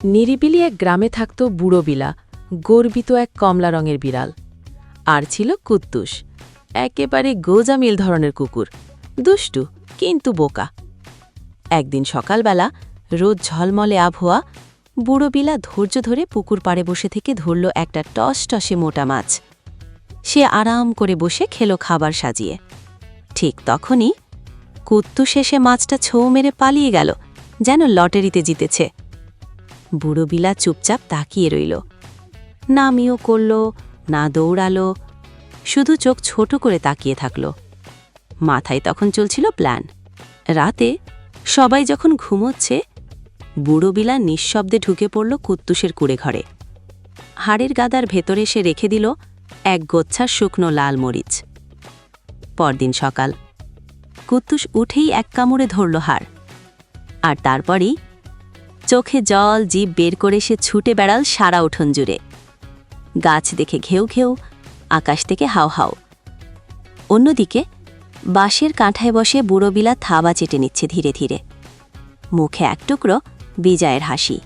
নিরিবিলি এক গ্রামে থাকত বুড়ো বিলা, গর্বিত এক কমলা রঙের বিড়াল। আর ছিল কুত্তুস, একেবারে গোজামিল ধরনের কুকুর, দুষ্টু কিন্তু বোকা। একদিন সকালবেলা রোদ ঝলমলে আবহাওয়া, বুড়ো বিলা ধৈর্য ধরে পুকুর পাড়ে বসে থেকে ধরল একটা টসটসে মোটা মাছ। সে আরাম করে বসে খেল খাবার সাজিয়ে। ঠিক তখনই কুত্তুস এসে মাছটা ছোঁ মেরে পালিয়ে গেল, যেন লটারিতে জিতেছে। বুড়ো বিলা চুপচাপ তাকিয়ে রইল, না মিও করল না দৌড়ালো, শুধু চোখ ছোট করে তাকিয়ে থাকল। মাথায় তখন চলছিল প্ল্যান। রাতে সবাই যখন ঘুমোচ্ছে, বুড়ো বিলা নিঃশব্দে ঢুকে পড়ল কুত্তুসের কুড়ে ঘরে। হাড়ের গাদার ভেতরে সে রেখে দিল এক গোচ্ছা শুকনো লাল মরিচ। পরদিন সকাল, কুত্তুস উঠেই এক কামড়ে ধরল হাড়, আর তারপরই চোখে জল জিভ বের করে সে ছুটে বেড়াল সারা উঠোন জুড়ে। গাছ দেখে ঘেউ ঘেউ, আকাশ থেকে হাও হাও। অন্যদিকে বাঁশের কাঁঠায় বসে বুড়ো বিলা থাবা চেটে নিচ্ছে ধীরে ধীরে, মুখে এক টুকরো বিজয়ের হাসি।